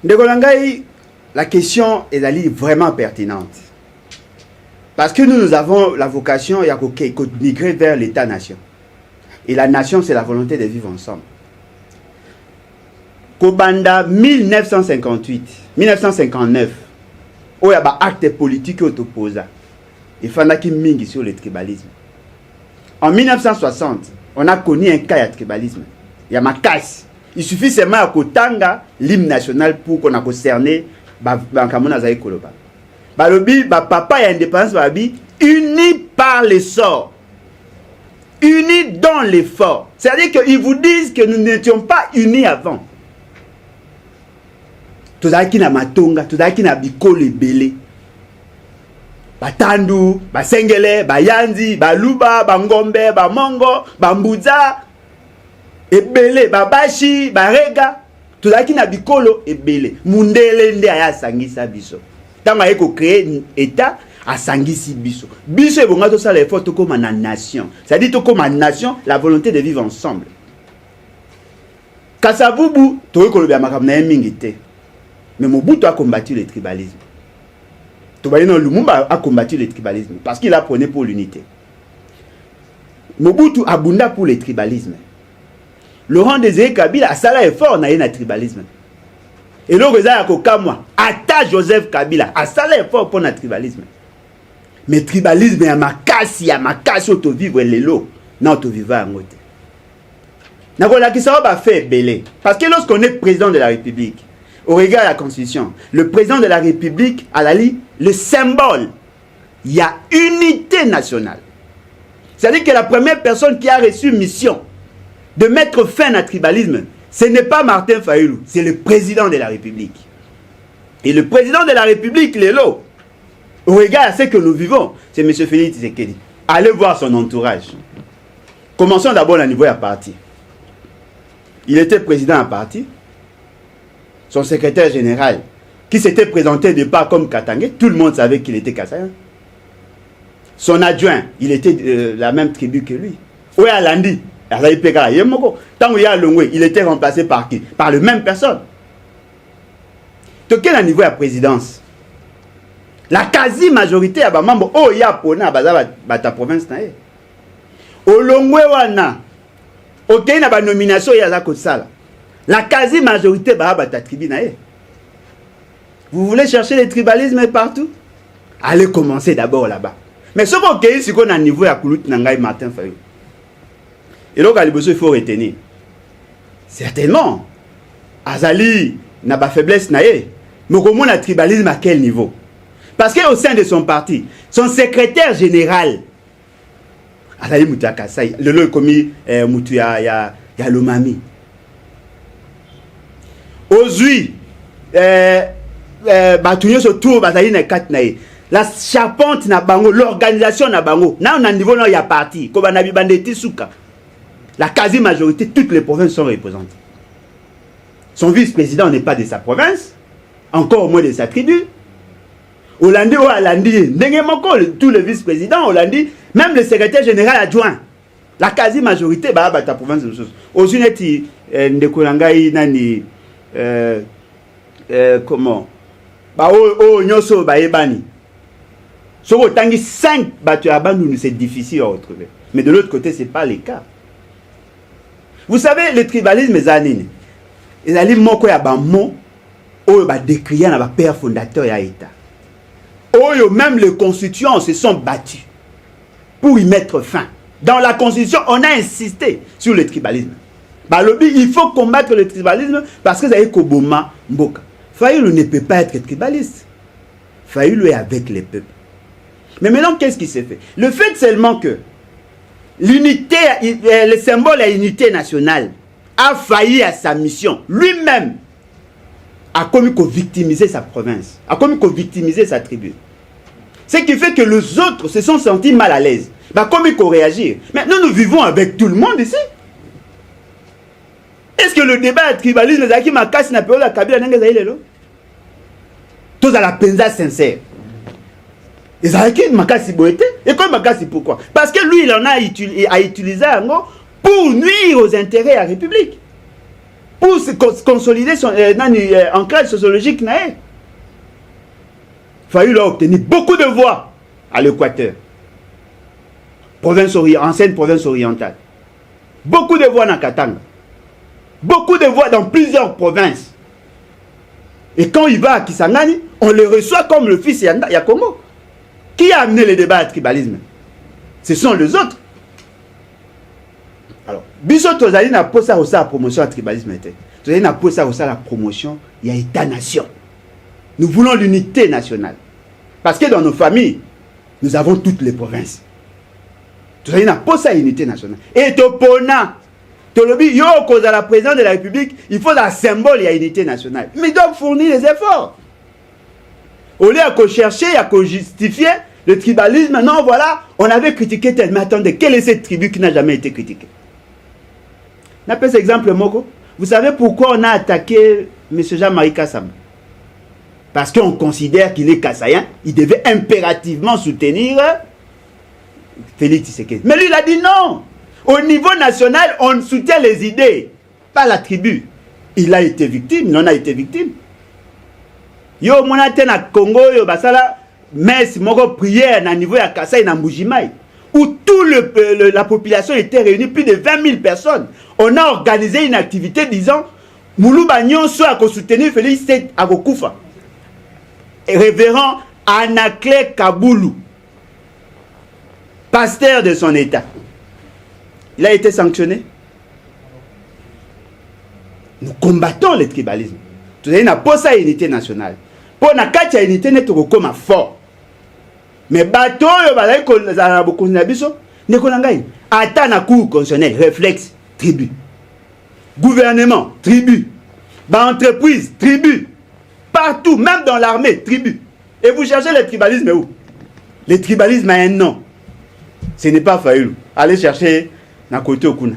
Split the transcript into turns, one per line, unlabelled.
Ndekolangai, la question est vraiment pertinente. Parce que nous avons la vocation de migrer vers l'État-nation. Et la nation, c'est la volonté de vivre ensemble. Kobanda 1958, 1959, où il y a un acte politique qui oppose. Il fallait qu'il mingi sur le tribalisme. En 1960, on a connu un cas de tribalisme. Il y a ma casse. Il suffit seulement à Kotanga l'hymne national pour qu'on a concerné Bankamona Zaï Koloba. Balobi, papa et indépendance, babi, unis par l'essor, unis dans l'effort. C'est-à-dire qu'ils vous disent que nous n'étions pas unis avant. Tout ça qui n'a matonga, tout ça qui n'a biko le belé. Batandu, basengele, bayanzi, baluba, bangombe, bamongo, bambouza. Ebele, babashi, barega, tout ça qui n'a bikolo, ebele. Mundele nde aya sangisa biso. Tant qu'on a créé un État, à sangisi biso. Biso est bon, tout ça l'effort comme une nation. C'est-à-dire tout comme une nation, la volonté de vivre ensemble. Kasavubu, tu vois que le Biamakam n'a mingité. Mais Mobutu a combattu le tribalisme. Tobalino Lumumba a combattu le tribalisme parce qu'il a prôné pour l'unité. Mobutu a bunda pour le tribalisme. Laurent Désiré Kabila a sala effort na yena tribalisme. Et là, vous avez Ata Joseph Kabila a sala effort pour le tribalisme. Mais le tribalisme, il y a ma casse auto vivre les lots. Non, auto vivre en côté. Nakola qui ça va faire belé. Parce que lorsqu'on est président de la République, au regard de la Constitution, le président de la République a le symbole. Il y a unité nationale. C'est-à-dire que la première personne qui a reçu mission de mettre fin à tribalisme, ce n'est pas Martin Fayulu, c'est le président de la République. Et le président de la République, Lélo, au regard de ce que nous vivons, c'est M. Félix Tshisekedi. Allez voir son entourage. Commençons d'abord au niveau de la parti. Il était président de la parti. Son secrétaire général, qui s'était présenté de pas comme Katangé, tout le monde savait qu'il était Kassayan. Son adjoint, il était de la même tribu que lui. Oué Alandi, tant où il y a Longwe, il était remplacé par qui? Par la même personne. De quel niveau de la présidence? La quasi-majorité a membre oh il y a pona ta province au Longwe wana OK na ba nomination ya za kosala. La quasi-majorité ba ta tribu na. Vous voulez chercher le tribalisme partout? Allez commencer d'abord là-bas. Mais ce qu'on a, c'est qu'on a un niveau à Koulout Nangai Martin Fayulu. Et donc, il faut retenir. Certainement, Azali n'a pas faiblesse, mais comment le tribalisme à quel niveau? Parce qu'au sein de son parti, son secrétaire général, Azali Moutakasai, le lot commis Moutuya, il y a l'Omami. Aujourd'hui, Batounyo se trouve Azali n'a quatre naïs. La charpente na bango, l'organisation na bango. Là, on a un niveau, il y a parti. Comme on a vu Bandeti Souka. La quasi-majorité, toutes les provinces sont représentées. Son vice-président n'est pas de sa province, encore moins de sa tribu. Hollandi ou Hollandi, tous les vice-présidents, Hollandi, même le secrétaire général adjoint. La quasi-majorité, bah, ta province de choses. Aujourd'hui, Ndekolangai, Nani, comment? Bah, Nyoso, bah, Ebani. Sur autant que 5 battus à Bandou, c'est difficile à retrouver. Mais de l'autre côté, ce n'est pas le cas. Vous savez, le tribalisme est anine. Il a dit moko ya bamo, oyo ba décrié na ba père fondateur ya État. Oyo même les constituants se sont battus pour y mettre fin. Dans la constitution, on a insisté sur le tribalisme. Balobi, il faut combattre le tribalisme parce que ça y est Koboma Mboka. Fayulu ne peut pas être tribaliste. Fayulu est avec les peuples. Mais maintenant, qu'est-ce qui s'est fait? Le fait seulement que l'unité, le symbole à l'unité nationale a failli à sa mission. Lui-même a commis qu'on victimiser sa province, a commis qu'on victimiser sa tribu. Ce qui fait que les autres se sont sentis mal à l'aise. Bah, comme il faut réagir. Maintenant, nous vivons avec tout le monde ici. Est-ce que le débat tribalisme, c'est qui m'a cassé la période à Kabila Nengezaïlelo? Tous à la penza sincère. Et ça qui m'a cassé boité. Et quoi m'a cassé pourquoi? Parce que lui, il en a utilisé pour nuire aux intérêts de la République. pour se consolider son ancrage sociologique. Fayulu a obtenu beaucoup de voix à l'Équateur, ancienne province orientale. Beaucoup de voix dans Katanga. Beaucoup de voix dans plusieurs provinces. Et quand il va à Kisangani, on le reçoit comme le fils Yakongo. Qui a amené le débat à tribalisme? Ce sont les autres. Alors, Biso Tozali n'a pas ça la promotion à tribalisme. Tozali n'a pas ça la promotion, il y a État-nation. Nous voulons l'unité nationale. Parce que dans nos familles, nous avons toutes les provinces. Tozali n'a pas ça l'unité nationale. Et Topona, Tolobi, yo, cause à la présidence de la République, il faut un symbole, il y a unité nationale. Mais ils doivent fournir les efforts. Au lieu de chercher, à justifier le tribalisme, non, voilà, on avait critiqué tel. Mais attendez, quelle est cette tribu qui n'a jamais été critiquée? N'appelle cet exemple, Moko. Vous savez pourquoi on a attaqué M. Jean-Marie Kassam? Parce qu'on considère qu'il est kassaïen, il devait impérativement soutenir Félix Tshisekedi. Mais lui, il a dit non. Au niveau national, on soutient les idées, pas la tribu. Il a été victime, il en a été victime. Yo, mon atten à Congo, yo, basala, messe, moko prière, na niveau ya Kassai, na Mbujimaï, où toute la population était réunie, plus de 20 000 personnes. On a organisé une activité disant, Moulou Bagnon soit à soutenir Félix à Kokufa. Révérend Anakle Kaboulou, pasteur de son état. Il a été sanctionné. Nous combattons le tribalisme. Tout ça, il n'a pas ça unité nationale. Pour na katia unité n'est comme fort. Mais bateau yo balai ko za beaucoup na biso ne ko ngai ata na cour constitutionnel réflexe tribu. Gouvernement tribu. Ba entreprise tribu. Partout, même dans l'armée tribu. Et vous cherchez le tribalisme où? Le tribalisme a un nom. Ce n'est pas Fayulu. Allez chercher na côté Okuna.